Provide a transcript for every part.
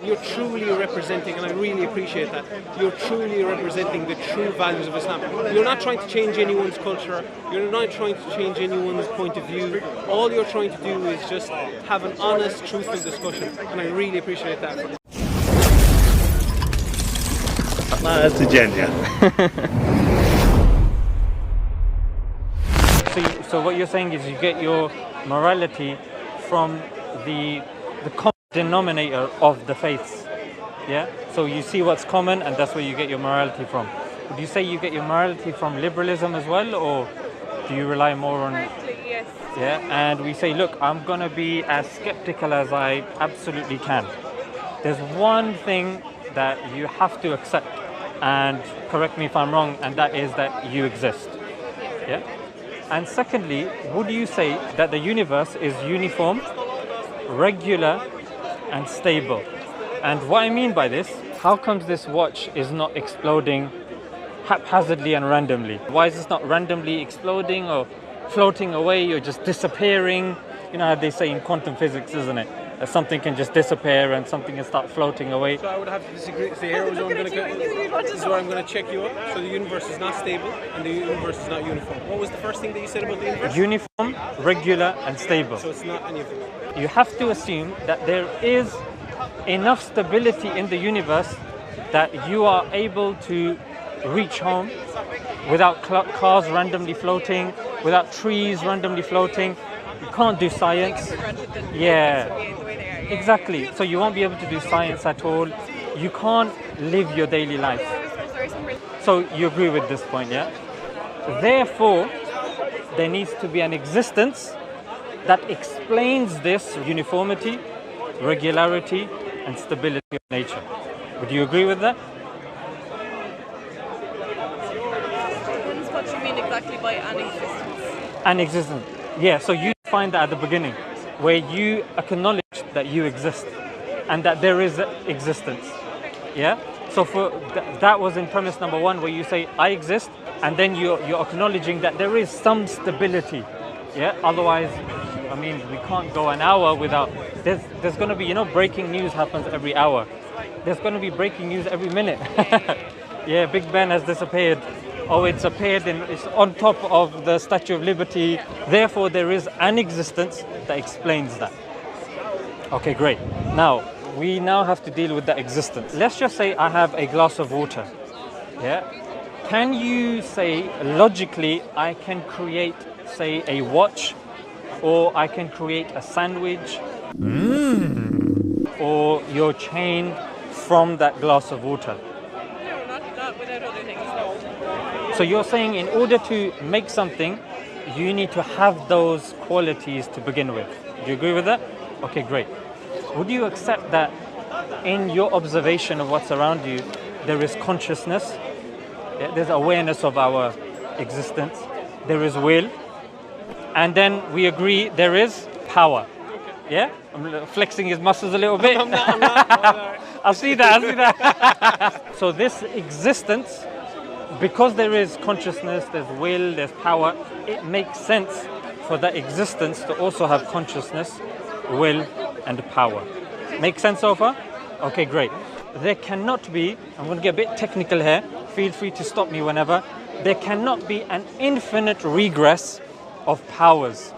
You're truly representing, and I really appreciate that, you're truly representing the true values of Islam. You're not trying to change anyone's culture, you're not trying to change anyone's point of view. All you're trying to do is just have an honest, truthful discussion, and I really appreciate that. Smile2Jannah. So what you're saying is you get your morality from the common denominator of the faiths, yeah? So you see what's common and that's where you get your morality from. Would you say you get your morality from liberalism as well, or do you rely more on... Correctly, yes. Yeah, and we say, look, I'm going to be as skeptical as I absolutely can. There's one thing that you have to accept, and correct me if I'm wrong, and that is that you exist, yeah? And secondly, would you say that the universe is uniform, regular, and stable? And what I mean by this, how comes this watch is not exploding haphazardly and randomly? Why is this not randomly exploding or floating away or just disappearing? You know how they say in quantum physics, isn't it? That something can just disappear and something can start floating away. So I would have to disagree. So here is where I'm going to check you up. So the universe is not stable and the universe is not uniform. What was the first thing that you said about the universe? Uniform, regular, and stable. So it's not any of them. You have to assume that there is enough stability in the universe that you are able to reach home without cars randomly floating, without trees randomly floating. You can't do science. Yeah, exactly. So you won't be able to do science at all. You can't live your daily life. So you agree with this point, yeah? Therefore, there needs to be an existence that explains this uniformity, regularity, and stability of nature. Would you agree with that? What do you mean exactly by an existence? An existence. Yeah, so you find that at the beginning, where you acknowledge that you exist and that there is existence. Yeah? So for that was in premise number one, where you say, I exist, and then you're acknowledging that there is some stability. Yeah? Otherwise, I mean, we can't go an hour without... There's going to be, breaking news happens every hour. There's going to be breaking news every minute. Yeah, Big Ben has disappeared. Oh, it's appeared it's on top of the Statue of Liberty. Therefore, there is an existence that explains that. Okay, great. Now, we now have to deal with that existence. Let's just say I have a glass of water. Yeah? Can you say, logically, I can create, say, a watch, or I can create a sandwich, or your chain from that glass of water? No, not without other things, no. So you're saying in order to make something, you need to have those qualities to begin with. Do you agree with that? Okay, great. Would you accept that in your observation of what's around you, there is consciousness, there's awareness of our existence, there is will, and then we agree there is power? Yeah? I'm flexing his muscles a little bit. I'm not. I'll see that. So this existence, because there is consciousness, there's will, there's power, it makes sense for that existence to also have consciousness, will, and power. Make sense so far? Okay, great. There cannot be, I'm going to get a bit technical here, feel free to stop me whenever, there cannot be an infinite regress of powers.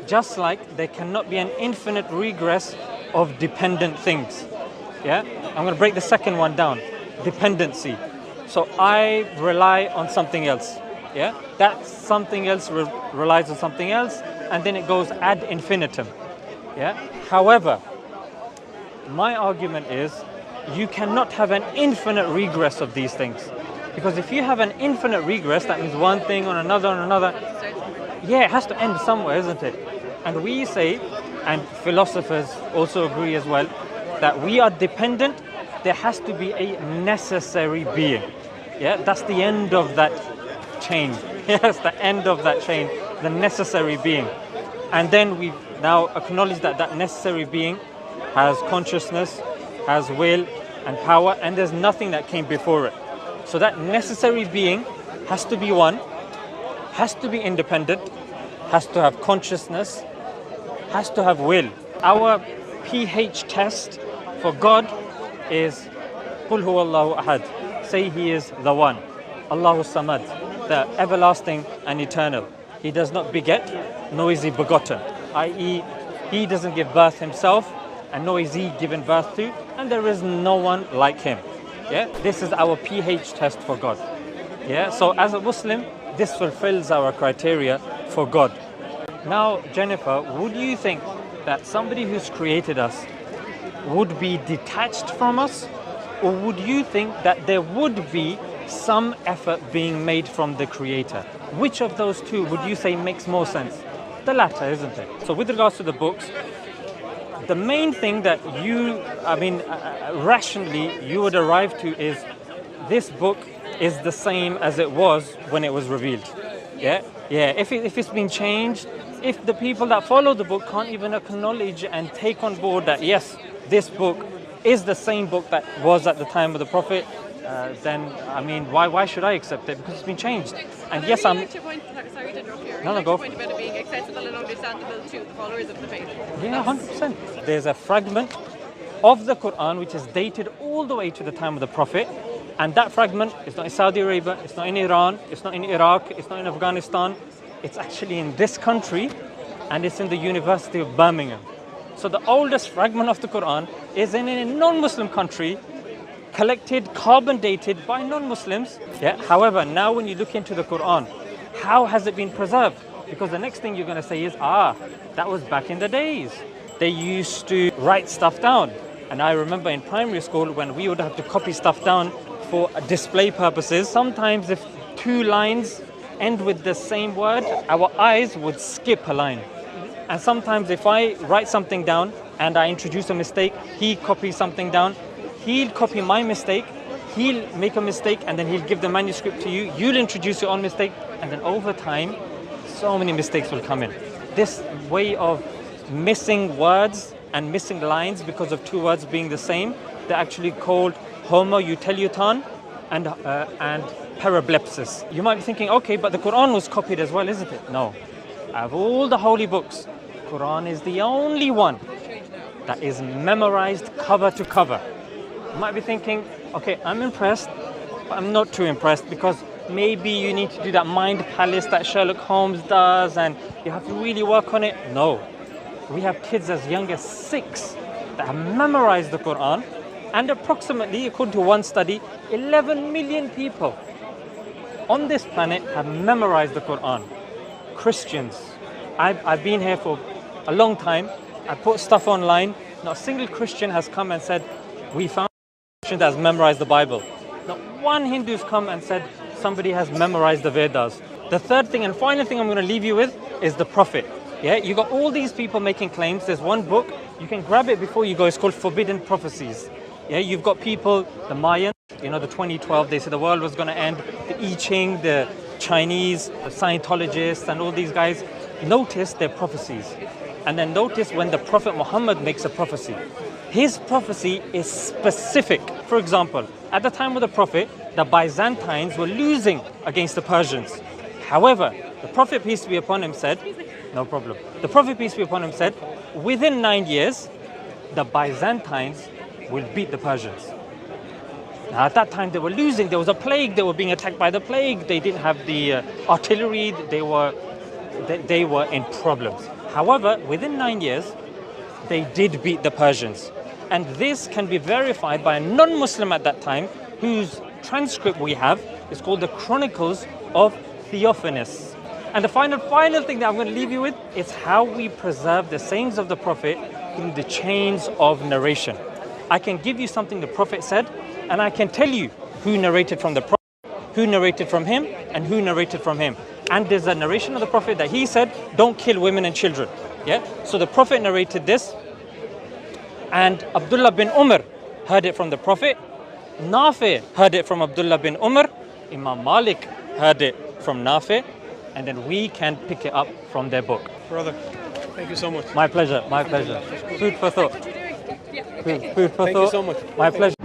Just like there cannot be an infinite regress of dependent things. Yeah? I'm going to break the second one down. Dependency. So I rely on something else. Yeah? That something else relies on something else, and then it goes ad infinitum. Yeah? However, my argument is you cannot have an infinite regress of these things. Because if you have an infinite regress, that means one thing on another on another. Yeah, it has to end somewhere, isn't it? And we say, and philosophers also agree as well, that we are dependent. There has to be a necessary being. Yeah, that's the end of that chain. Yes, the end of that chain, the necessary being. And then we now acknowledge that that necessary being has consciousness, has will and power, and there's nothing that came before it. So that necessary being has to be one, has to be independent, has to have consciousness, has to have will. Our pH test for God is Qul huwallahu ahad. Say He is the one. Allahu samad, the everlasting and eternal. He does not beget, nor is He begotten, i.e. He doesn't give birth Himself, and nor is He given birth to, and there is no one like Him. Yeah, this is our pH test for God. Yeah, so as a Muslim, this fulfills our criteria for God. Now, Jennifer, would you think that somebody who's created us would be detached from us, or would you think that there would be some effort being made from the Creator? Which of those two would you say makes more sense? The latter, isn't it? So with regards to the books, the main thing that rationally you would arrive to is this book is the same as it was when it was revealed. Yeah? If it's been changed, if the people that follow the book can't even acknowledge and take on board that, yes, this book is the same book that was at the time of the Prophet, then, why should I accept it? Because it's been changed. And yes, sorry to interrupt you. No, go. Point about it being accessible and understandable to the followers of the faith. Yeah, 100%. There's a fragment of the Quran which is dated all the way to the time of the Prophet, and that fragment is not in Saudi Arabia, it's not in Iran, it's not in Iraq, it's not in Afghanistan. It's actually in this country, and it's in the University of Birmingham. So the oldest fragment of the Quran is in a non-Muslim country, collected, carbon dated by non-Muslims. Yeah. However, now when you look into the Quran, how has it been preserved? Because the next thing you're going to say is, that was back in the days. They used to write stuff down. And I remember in primary school when we would have to copy stuff down for display purposes. Sometimes if two lines end with the same word, our eyes would skip a line. And sometimes if I write something down and I introduce a mistake, he copies something down, he'll copy my mistake, he'll make a mistake, and then he'll give the manuscript to you, you'll introduce your own mistake, and then over time, so many mistakes will come in. This way of missing words and missing lines because of two words being the same, they're actually called homouteliuton and parablepsis. You might be thinking, okay, but the Quran was copied as well, isn't it? No. Out of all the holy books, Quran is the only one that is memorized cover to cover. You might be thinking, okay, I'm impressed, but I'm not too impressed because maybe you need to do that mind palace that Sherlock Holmes does and you have to really work on it. No. We have kids as young as 6 that have memorized the Quran, and approximately, according to one study, 11 million people on this planet have memorized the Quran. Christians. I've been here for a long time. I put stuff online. Not a single Christian has come and said, we found a Christian that has memorized the Bible. Not one Hindu has come and said, somebody has memorized the Vedas. The third thing and final thing I'm going to leave you with is the Prophet. Yeah, you got all these people making claims. There's one book, you can grab it before you go. It's called Forbidden Prophecies. Yeah, you've got people, the Mayans, the 2012, they said the world was going to end. The I Ching, the Chinese, the Scientologists, and all these guys, notice their prophecies. And then notice when the Prophet Muhammad makes a prophecy. His prophecy is specific. For example, at the time of the Prophet, the Byzantines were losing against the Persians. However, the Prophet, peace be upon him, said, no problem. The Prophet, peace be upon him, said, within 9 years, the Byzantines will beat the Persians. Now, at that time, they were losing. There was a plague. They were being attacked by the plague. They didn't have the artillery. They were in problems. However, within 9 years, they did beat the Persians. And this can be verified by a non-Muslim at that time, whose transcript we have is called the Chronicles of Theophanes. And the final thing that I'm going to leave you with is how we preserve the sayings of the Prophet through the chains of narration. I can give you something the Prophet said, and I can tell you who narrated from the Prophet, who narrated from him, and who narrated from him. And there's a narration of the Prophet that he said, don't kill women and children. Yeah. So the Prophet narrated this, and Abdullah bin Umar heard it from the Prophet. Nafi heard it from Abdullah bin Umar. Imam Malik heard it from Nafi. And then we can pick it up from their book. Brother, thank you so much. My pleasure, my pleasure. Food for thought. Food for thought. Thank you so much. My pleasure.